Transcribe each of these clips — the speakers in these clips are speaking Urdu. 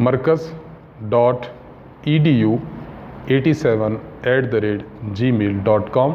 markaz.edu87@gmail.com।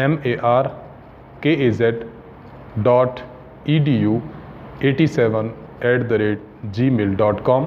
markaz.edu87@gmail.com।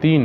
3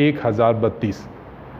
1032।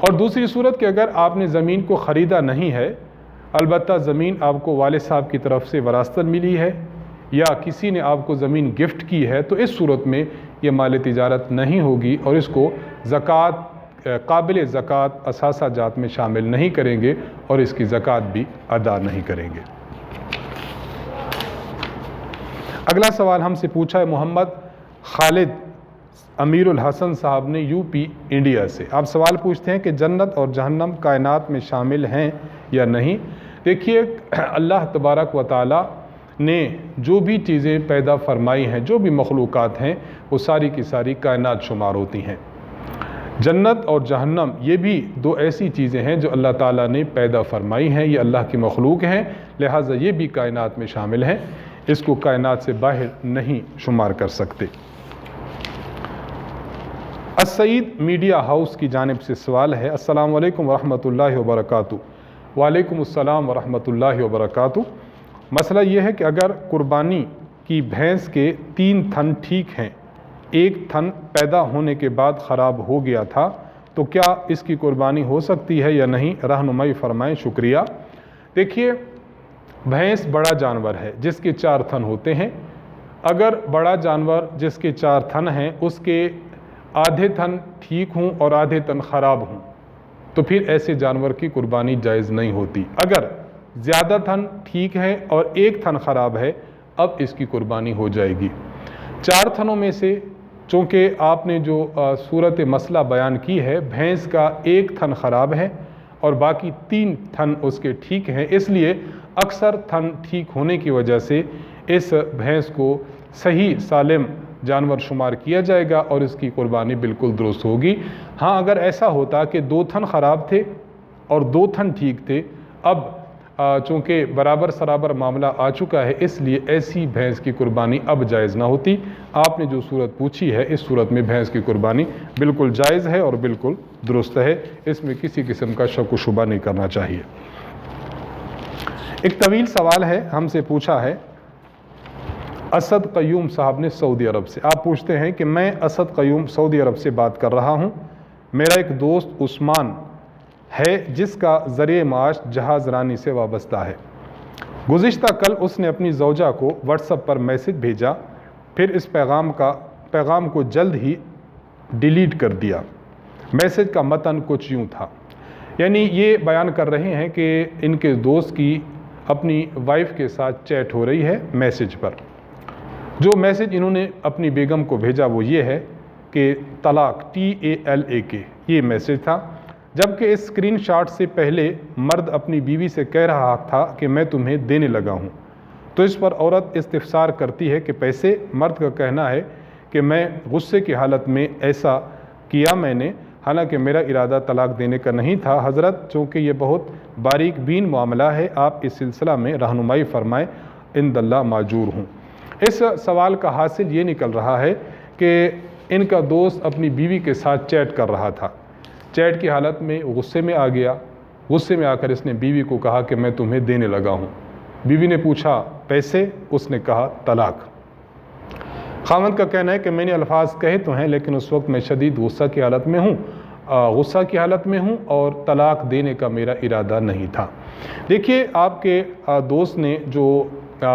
اور دوسری صورت کہ اگر آپ نے زمین کو خریدا نہیں ہے، البتہ زمین آپ کو والد صاحب کی طرف سے وراثتاً ملی ہے یا کسی نے آپ کو زمین گفٹ کی ہے، تو اس صورت میں یہ مال تجارت نہیں ہوگی اور اس کو قابل زکوٰۃ اثاثہ جات میں شامل نہیں کریں گے اور اس کی زکوٰۃ بھی ادا نہیں کریں گے۔ اگلا سوال ہم سے پوچھا ہے محمد خالد امیر الحسن صاحب نے یو پی انڈیا سے۔ آپ سوال پوچھتے ہیں کہ جنت اور جہنم کائنات میں شامل ہیں یا نہیں۔ دیکھیے اللہ تبارک و تعالی نے جو بھی چیزیں پیدا فرمائی ہیں، جو بھی مخلوقات ہیں، وہ ساری کی ساری کائنات شمار ہوتی ہیں۔ جنت اور جہنم یہ بھی دو ایسی چیزیں ہیں جو اللہ تعالیٰ نے پیدا فرمائی ہیں، یہ اللہ کی مخلوق ہیں، لہٰذا یہ بھی کائنات میں شامل ہیں، اس کو کائنات سے باہر نہیں شمار کر سکتے۔ السعید میڈیا ہاؤس کی جانب سے سوال ہے، السلام علیکم ورحمۃ اللہ وبرکاتہ۔ وعلیکم السلام ورحمۃ اللہ وبرکاتہ۔ مسئلہ یہ ہے کہ اگر قربانی کی بھینس کے 3 تھن ٹھیک ہیں، ایک تھن پیدا ہونے کے بعد خراب ہو گیا تھا، تو کیا اس کی قربانی ہو سکتی ہے یا نہیں؟ رہنمائی فرمائیں، شکریہ۔ دیکھیے بھینس بڑا جانور ہے جس کے 4 تھن ہوتے ہیں۔ اگر بڑا جانور جس کے 4 تھن ہیں اس کے آدھے تھن ٹھیک ہوں اور آدھے تھن خراب ہوں تو پھر ایسے جانور کی قربانی جائز نہیں ہوتی۔ اگر زیادہ تھن ٹھیک ہے اور ایک تھن خراب ہے، اب اس کی قربانی ہو جائے گی۔ 4 تھنوں میں سے چونکہ آپ نے جو صورت مسئلہ بیان کی ہے، بھینس کا ایک تھن خراب ہے اور باقی 3 تھن اس کے ٹھیک ہیں، اس لیے اکثر تھن ٹھیک ہونے کی وجہ سے اس بھینس کو صحیح سالم جانور شمار کیا جائے گا اور اس کی قربانی بالکل درست ہوگی۔ ہاں اگر ایسا ہوتا کہ 2 تھن خراب تھے اور 2 تھن ٹھیک تھے، اب چونکہ برابر سرابر معاملہ آ چکا ہے، اس لیے ایسی بھینس کی قربانی اب جائز نہ ہوتی۔ آپ نے جو صورت پوچھی ہے، اس صورت میں بھینس کی قربانی بالکل جائز ہے اور بالکل درست ہے، اس میں کسی قسم کا شک و شبہ نہیں کرنا چاہیے۔ ایک طویل سوال ہے، ہم سے پوچھا ہے اسد قیوم صاحب نے سعودی عرب سے۔ آپ پوچھتے ہیں کہ میں اسد قیوم سعودی عرب سے بات کر رہا ہوں، میرا ایک دوست عثمان ہے جس کا ذریعہ معاش جہاز رانی سے وابستہ ہے۔ گزشتہ کل اس نے اپنی زوجہ کو واٹس ایپ پر میسج بھیجا، پھر اس پیغام کو جلد ہی ڈیلیٹ کر دیا۔ میسج کا متن کچھ یوں تھا، یعنی یہ بیان کر رہے ہیں کہ ان کے دوست کی اپنی وائف کے ساتھ چیٹ ہو رہی ہے میسج پر۔ جو میسج انہوں نے اپنی بیگم کو بھیجا وہ یہ ہے کہ طلاق TALAK، یہ میسج تھا، جبکہ اس اسکرین شاٹ سے پہلے مرد اپنی بیوی سے کہہ رہا تھا کہ میں تمہیں دینے لگا ہوں، تو اس پر عورت استفسار کرتی ہے کہ پیسے؟ مرد کا کہنا ہے کہ میں غصے کی حالت میں ایسا کیا میں نے، حالانکہ میرا ارادہ طلاق دینے کا نہیں تھا۔ حضرت چونکہ یہ بہت باریک بین معاملہ ہے، آپ اس سلسلہ میں رہنمائی فرمائیں، عند اللہ ماجور ہوں۔ اس سوال کا حاصل یہ نکل رہا ہے کہ ان کا دوست اپنی بیوی کے ساتھ چیٹ کر رہا تھا، چیٹ کی حالت میں غصے میں آ گیا، غصے میں آ کر اس نے بیوی کو کہا کہ میں تمہیں دینے لگا ہوں۔ بیوی نے پوچھا پیسے؟ اس نے کہا طلاق۔ خاوند کا کہنا ہے کہ میں نے الفاظ کہے تو ہیں لیکن اس وقت میں شدید غصہ کی حالت میں ہوں اور طلاق دینے کا میرا ارادہ نہیں تھا۔ دیکھیے آپ کے دوست نے جو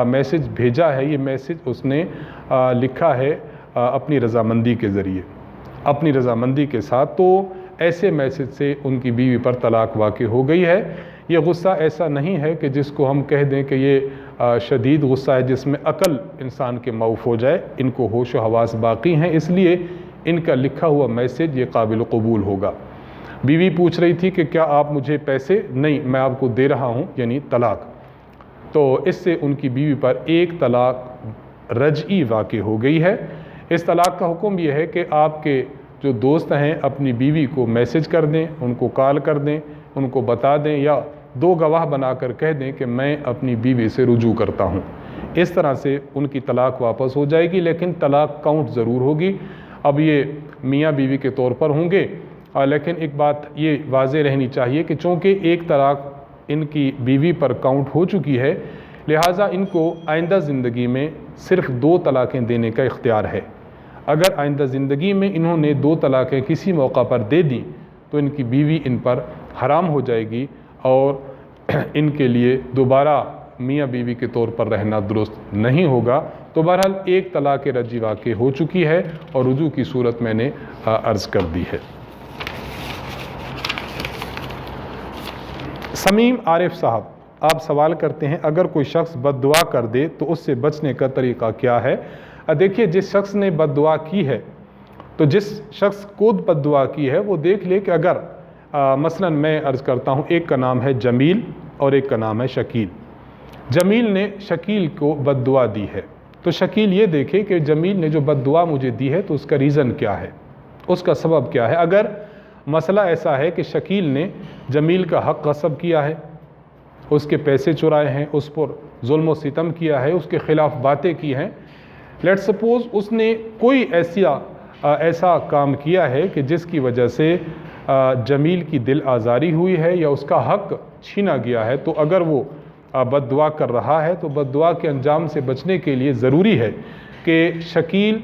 میسج بھیجا ہے، یہ میسج اس نے لکھا ہے اپنی رضامندی کے ذریعے، اپنی رضامندی کے ساتھ، تو ایسے میسج سے ان کی بیوی پر طلاق واقع ہو گئی ہے۔ یہ غصہ ایسا نہیں ہے کہ جس کو ہم کہہ دیں کہ یہ شدید غصہ ہے جس میں عقل انسان کے معاف ہو جائے، ان کو ہوش و حواس باقی ہیں، اس لیے ان کا لکھا ہوا میسج یہ قابل قبول ہوگا۔ بیوی پوچھ رہی تھی کہ کیا آپ مجھے پیسے؟ نہیں، میں آپ کو دے رہا ہوں، یعنی طلاق۔ تو اس سے ان کی بیوی پر ایک طلاق رجعی واقع ہو گئی ہے۔ اس طلاق کا حکم یہ ہے کہ آپ کے جو دوست ہیں اپنی بیوی کو میسج کر دیں، ان کو کال کر دیں، ان کو بتا دیں یا 2 گواہ بنا کر کہہ دیں کہ میں اپنی بیوی سے رجوع کرتا ہوں۔ اس طرح سے ان کی طلاق واپس ہو جائے گی، لیکن طلاق کاؤنٹ ضرور ہوگی۔ اب یہ میاں بیوی کے طور پر ہوں گے، لیکن ایک بات یہ واضح رہنی چاہیے کہ چونکہ ایک طلاق ان کی بیوی پر کاؤنٹ ہو چکی ہے، لہٰذا ان کو آئندہ زندگی میں صرف 2 طلاقیں دینے کا اختیار ہے۔ اگر آئندہ زندگی میں انہوں نے 2 طلاقیں کسی موقع پر دے دیں تو ان کی بیوی ان پر حرام ہو جائے گی اور ان کے لیے دوبارہ میاں بیوی کے طور پر رہنا درست نہیں ہوگا۔ تو بہرحال ایک طلاق رجعی واقع ہو چکی ہے اور رجوع کی صورت میں نے عرض کر دی ہے۔ سمیم عارف صاحب آپ سوال کرتے ہیں اگر کوئی شخص بد دعا کر دے تو اس سے بچنے کا طریقہ کیا ہے؟ دیکھیے جس شخص نے بد دعا کی ہے تو جس شخص کو بد دعا کی ہے وہ دیکھ لے کہ اگر مثلا میں عرض کرتا ہوں ایک کا نام ہے جمیل اور ایک کا نام ہے شکیل۔ جمیل نے شکیل کو بد دعا دی ہے تو شکیل یہ دیکھے کہ جمیل نے جو بد دعا مجھے دی ہے تو اس کا ریزن کیا ہے، اس کا سبب کیا ہے۔ اگر مسئلہ ایسا ہے کہ شکیل نے جمیل کا حق غصب کیا ہے، اس کے پیسے چرائے ہیں، اس پر ظلم و ستم کیا ہے، اس کے خلاف باتیں کی ہیں، لیٹ سپوز اس نے کوئی ایسا کام کیا ہے کہ جس کی وجہ سے جمیل کی دل آزاری ہوئی ہے یا اس کا حق چھینا گیا ہے، تو اگر وہ بد دعا کر رہا ہے تو بد دعا کے انجام سے بچنے کے لیے ضروری ہے کہ شکیل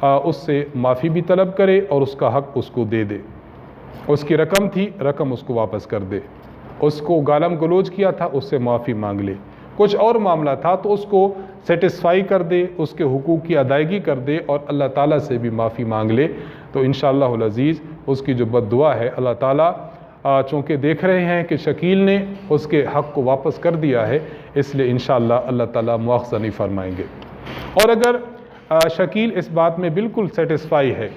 اس سے معافی بھی طلب کرے اور اس کا حق اس کو دے دے۔ اس کی رقم تھی، رقم اس کو واپس کر دے، اس کو گالم گلوچ کیا تھا، اس سے معافی مانگ لے، کچھ اور معاملہ تھا تو اس کو سیٹسفائی کر دے، اس کے حقوق کی ادائیگی کر دے اور اللہ تعالیٰ سے بھی معافی مانگ لے، تو انشاءاللہ العزیز اس کی جو بد دعا ہے اللہ تعالیٰ چونکہ دیکھ رہے ہیں کہ شکیل نے اس کے حق کو واپس کر دیا ہے، اس لیے انشاءاللہ اللہ تعالیٰ مؤاخذہ نہیں فرمائیں گے۔ اور اگر شکیل اس بات میں بالکل سیٹسفائی ہے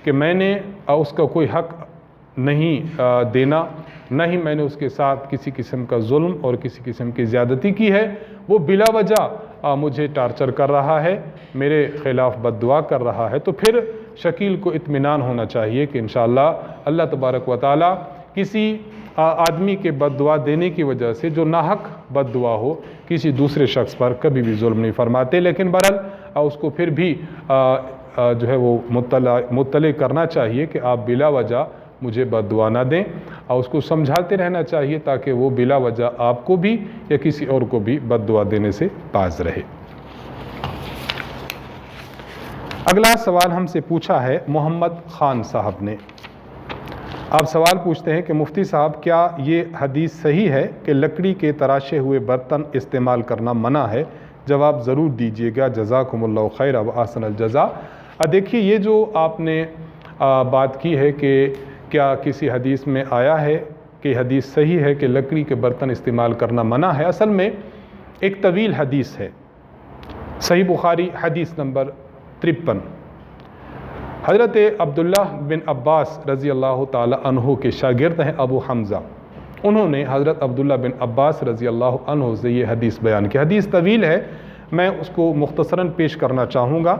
کہ میں نے اس کا کوئی حق نہیں دینا، نہ ہی میں نے اس کے ساتھ کسی قسم کا ظلم اور کسی قسم کی زیادتی کی ہے، وہ بلا وجہ مجھے ٹارچر کر رہا ہے، میرے خلاف بد دعا کر رہا ہے، تو پھر شکیل کو اطمینان ہونا چاہیے کہ انشاءاللہ اللہ تبارک و تعالی کسی آدمی کے بد دعا دینے کی وجہ سے جو ناحق بد دعا ہو کسی دوسرے شخص پر کبھی بھی ظلم نہیں فرماتے، لیکن بہرحال اس کو پھر بھی جو ہے وہ مطلع کرنا چاہیے کہ آپ بلا وجہ مجھے بد دعا نہ دیں، اور اس کو سمجھاتے رہنا چاہیے تاکہ وہ بلا وجہ آپ کو بھی یا کسی اور کو بھی بد دعا دینے سے باز رہے۔ اگلا سوال ہم سے پوچھا ہے محمد خان صاحب نے۔ آپ سوال پوچھتے ہیں کہ مفتی صاحب کیا یہ حدیث صحیح ہے کہ لکڑی کے تراشے ہوئے برتن استعمال کرنا منع ہے؟ جواب ضرور دیجیے گا، جزاکم اللہ خیر و احسن الجزا۔ دیکھیے یہ جو آپ نے بات کی ہے کہ کیا کسی حدیث میں آیا ہے کہ حدیث صحیح ہے کہ لکڑی کے برتن استعمال کرنا منع ہے، اصل میں ایک طویل حدیث ہے، صحیح بخاری حدیث نمبر 53۔ حضرت عبداللہ بن عباس رضی اللہ تعالی عنہ کے شاگرد ہیں ابو حمزہ، انہوں نے حضرت عبداللہ بن عباس رضی اللہ عنہ سے یہ حدیث بیان کی۔ حدیث طویل ہے، میں اس کو مختصراً پیش کرنا چاہوں گا۔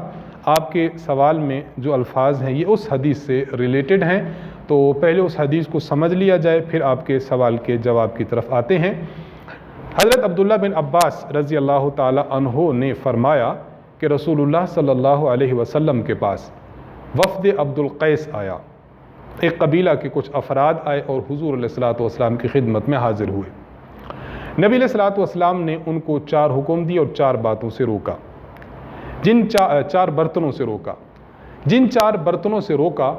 آپ کے سوال میں جو الفاظ ہیں یہ اس حدیث سے ریلیٹڈ ہیں، تو پہلے اس حدیث کو سمجھ لیا جائے پھر آپ کے سوال کے جواب کی طرف آتے ہیں۔ حضرت عبداللہ بن عباس رضی اللہ تعالی عنہ نے فرمایا کہ رسول اللہ صلی اللہ علیہ وسلم کے پاس وفد عبد القیس آیا، ایک قبیلہ کے کچھ افراد آئے اور حضور علیہ الصلوۃ والسلام کی خدمت میں حاضر ہوئے۔ نبی علیہ الصلوۃ والسلام نے ان کو 4 حکم دی اور 4 باتوں سے روکا، جن 4 برتنوں سے روکا، جن 4 برتنوں سے روکا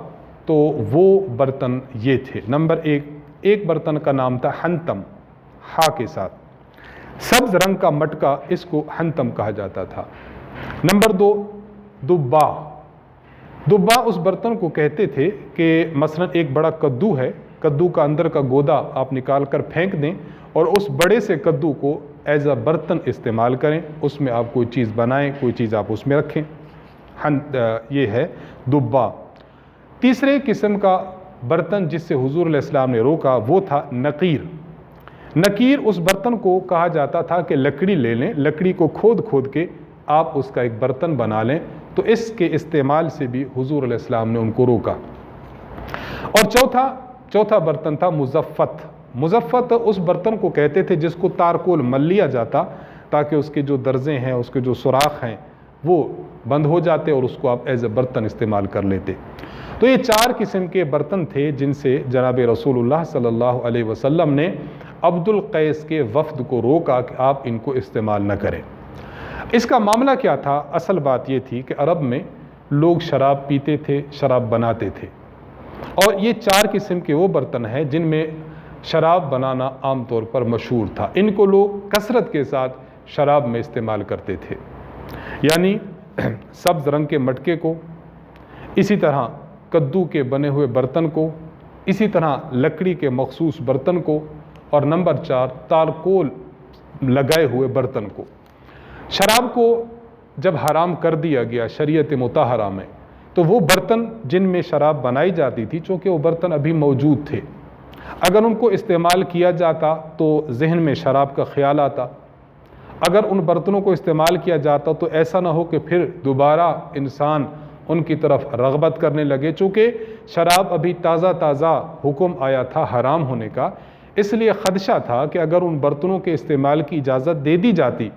تو وہ برتن یہ تھے۔ نمبر 1 برتن کا نام تھا حنتم، ہا کے ساتھ، سبز رنگ کا مٹکا، اس کو حنتم کہا جاتا تھا۔ نمبر 2 دبا، دبا اس برتن کو کہتے تھے کہ مثلا ایک بڑا کدو ہے، کدو کا اندر کا گودا آپ نکال کر پھینک دیں اور اس بڑے سے کدو کو ایز اے برتن استعمال کریں، اس میں آپ کوئی چیز بنائیں، کوئی چیز آپ اس میں رکھیں، یہ ہے دبا۔ تیسرے قسم کا برتن جس سے حضور علیہ السلام نے روکا وہ تھا نقیر۔ نقیر اس برتن کو کہا جاتا تھا کہ لکڑی لے لیں، لکڑی کو کھود کھود کے آپ اس کا ایک برتن بنا لیں، تو اس کے استعمال سے بھی حضور علیہ السلام نے ان کو روکا۔ اور چوتھا برتن تھا مزفت۔ مزفت اس برتن کو کہتے تھے جس کو تارکول مل لیا جاتا تاکہ اس کے جو درزے ہیں، اس کے جو سوراخ ہیں وہ بند ہو جاتے اور اس کو آپ ایز اے برتن استعمال کر لیتے۔ تو یہ 4 قسم کے برتن تھے جن سے جناب رسول اللہ صلی اللہ علیہ وسلم نے عبد القیس کے وفد کو روکا کہ آپ ان کو استعمال نہ کریں۔ اس کا معاملہ کیا تھا؟ اصل بات یہ تھی کہ عرب میں لوگ شراب پیتے تھے، شراب بناتے تھے، اور یہ 4 قسم کے وہ برتن ہیں جن میں شراب بنانا عام طور پر مشہور تھا۔ ان کو لوگ کثرت کے ساتھ شراب میں استعمال کرتے تھے، یعنی سبز رنگ کے مٹکے کو، اسی طرح کدو کے بنے ہوئے برتن کو، اسی طرح لکڑی کے مخصوص برتن کو، اور نمبر 4 تارکول لگائے ہوئے برتن کو۔ شراب کو جب حرام کر دیا گیا شریعت مطہرہ میں، تو وہ برتن جن میں شراب بنائی جاتی تھی، چونکہ وہ برتن ابھی موجود تھے، اگر ان کو استعمال کیا جاتا تو ذہن میں شراب کا خیال آتا۔ اگر ان برتنوں کو استعمال کیا جاتا تو ایسا نہ ہو کہ پھر دوبارہ انسان ان کی طرف رغبت کرنے لگے، چونکہ شراب ابھی تازہ حکم آیا تھا حرام ہونے کا، اس لیے خدشہ تھا کہ اگر ان برتنوں کے استعمال کی اجازت دے دی جاتی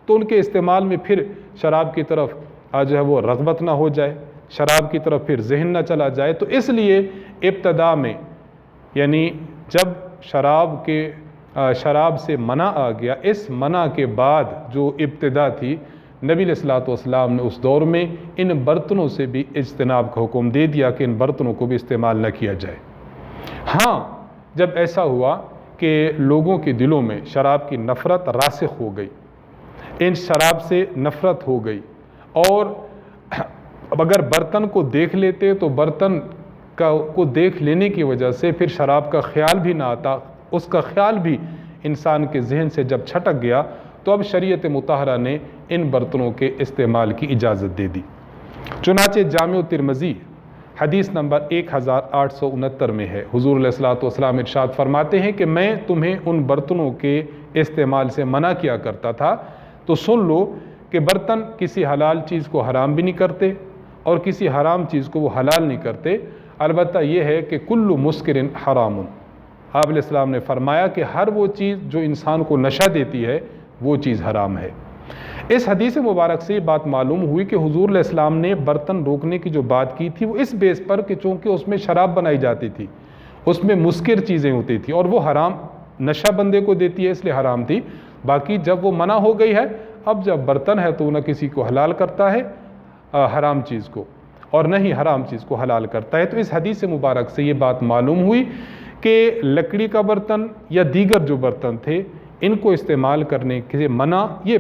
تو ان کے استعمال میں پھر شراب کی طرف جو ہے وہ رغبت نہ ہو جائے، شراب کی طرف پھر ذہن نہ چلا جائے۔ تو اس لیے ابتدا میں، یعنی جب شراب سے منع آ گیا، اس منع کے بعد جو ابتدا تھی، نبی علیہ الصلوۃ والسلام نے اس دور میں ان برتنوں سے بھی اجتناب کا حکم دے دیا کہ ان برتنوں کو بھی استعمال نہ کیا جائے۔ ہاں، جب ایسا ہوا کہ لوگوں کے دلوں میں شراب کی نفرت راسخ ہو گئی، ان شراب سے نفرت ہو گئی، اور اگر برتن کو دیکھ لیتے تو برتن کو دیکھ لینے کی وجہ سے پھر شراب کا خیال بھی نہ آتا، اس کا خیال بھی انسان کے ذہن سے جب چھٹک گیا، تو اب شریعت مطہرہ نے ان برتنوں کے استعمال کی اجازت دے دی۔ چنانچہ جامع ترمذی حدیث نمبر 1869 میں ہے، حضور علیہ الصلوۃ والسلام ارشاد فرماتے ہیں کہ میں تمہیں ان برتنوں کے استعمال سے منع کیا کرتا تھا، تو سن لو کہ برتن کسی حلال چیز کو حرام بھی نہیں کرتے اور کسی حرام چیز کو وہ حلال نہیں کرتے، البتہ یہ ہے کہ کل مسکر حرام۔ آپ علیہ السلام نے فرمایا کہ ہر وہ چیز جو انسان کو نشہ دیتی ہے وہ چیز حرام ہے۔ اس حدیث مبارک سے یہ بات معلوم ہوئی کہ حضور علیہ السلام نے برتن روکنے کی جو بات کی تھی وہ اس بیس پر کہ چونکہ اس میں شراب بنائی جاتی تھی، اس میں مسکر چیزیں ہوتی تھی اور وہ حرام نشہ بندے کو دیتی ہے، اس لیے حرام تھی۔ باقی جب وہ منع ہو گئی ہے، اب جب برتن ہے تو نہ کسی کو حلال کرتا ہے حرام چیز کو، اور نہ ہی حرام چیز کو حلال کرتا ہے۔ تو اس حدیث مبارک سے یہ بات معلوم ہوئی کہ لکڑی کا برتن یا دیگر جو برتن تھے ان کو استعمال کرنے کے منع یہ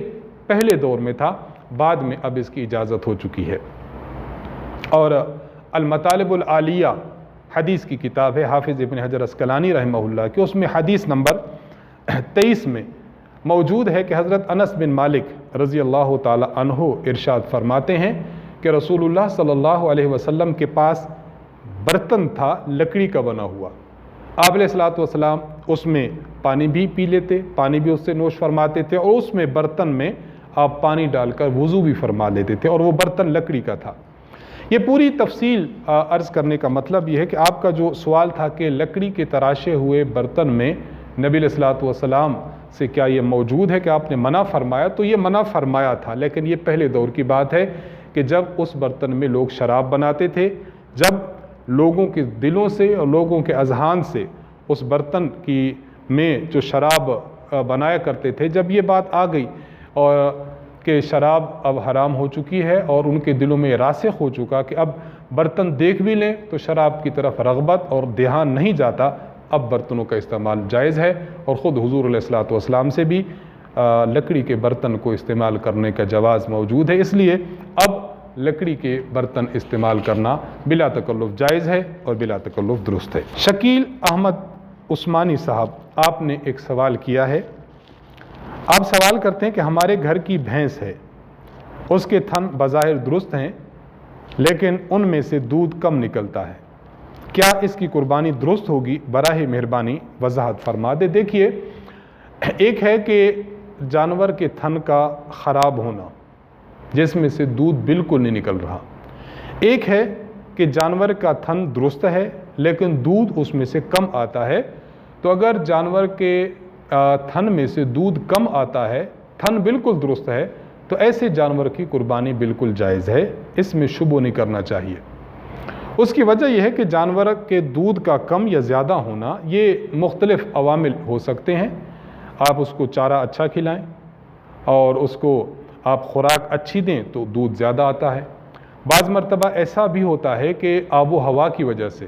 پہلے دور میں تھا، بعد میں اب اس کی اجازت ہو چکی ہے۔ اور المطالب العالیہ حدیث کی کتاب ہے حافظ ابن حجر عسقلانی رحمہ اللہ کہ اس میں حدیث نمبر 23 میں موجود ہے کہ حضرت انس بن مالک رضی اللہ تعالی عنہ ارشاد فرماتے ہیں کہ رسول اللہ صلی اللہ علیہ وسلم کے پاس برتن تھا لکڑی کا بنا ہوا، آپ علیہ الصلوۃ والسلام اس میں پانی بھی پی لیتے، پانی بھی اس سے نوش فرماتے تھے، اور اس میں برتن میں آپ پانی ڈال کر وضو بھی فرما لیتے تھے، اور وہ برتن لکڑی کا تھا۔ یہ پوری تفصیل عرض کرنے کا مطلب یہ ہے کہ آپ کا جو سوال تھا کہ لکڑی کے تراشے ہوئے برتن میں نبی علیہ الصلوۃ والسلام سے کیا یہ موجود ہے کہ آپ نے منع فرمایا، تو یہ منع فرمایا تھا، لیکن یہ پہلے دور کی بات ہے کہ جب اس برتن میں لوگ شراب بناتے تھے، جب لوگوں کے دلوں سے اور لوگوں کے اذہان سے اس برتن میں جو شراب بنایا کرتے تھے، جب یہ بات آ گئی اور کہ شراب اب حرام ہو چکی ہے اور ان کے دلوں میں راسخ ہو چکا کہ اب برتن دیکھ بھی لیں تو شراب کی طرف رغبت اور دھیان نہیں جاتا، اب برتنوں کا استعمال جائز ہے، اور خود حضور علیہ الصلوۃ والسلام سے بھی لکڑی کے برتن کو استعمال کرنے کا جواز موجود ہے، اس لیے اب لکڑی کے برتن استعمال کرنا بلا تکلف جائز ہے اور بلا تکلف درست ہے۔ شکیل احمد عثمانی صاحب، آپ نے ایک سوال کیا ہے۔ آپ سوال کرتے ہیں کہ ہمارے گھر کی بھینس ہے، اس کے تھن بظاہر درست ہیں لیکن ان میں سے دودھ کم نکلتا ہے، کیا اس کی قربانی درست ہوگی؟ براہ مہربانی وضاحت فرما دے۔ دیکھیے، ایک ہے کہ جانور کے تھن کا خراب ہونا جس میں سے دودھ بالکل نہیں نکل رہا، ایک ہے کہ جانور کا تھن درست ہے لیکن دودھ اس میں سے کم آتا ہے۔ تو اگر جانور کے تھن میں سے دودھ کم آتا ہے، تھن بالکل درست ہے، تو ایسے جانور کی قربانی بالکل جائز ہے، اس میں شبہ نہیں کرنا چاہیے۔ اس کی وجہ یہ ہے کہ جانور کے دودھ کا کم یا زیادہ ہونا یہ مختلف عوامل ہو سکتے ہیں۔ آپ اس کو چارہ اچھا کھلائیں اور اس کو آپ خوراک اچھی دیں تو دودھ زیادہ آتا ہے۔ بعض مرتبہ ایسا بھی ہوتا ہے کہ آب و ہوا کی وجہ سے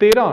13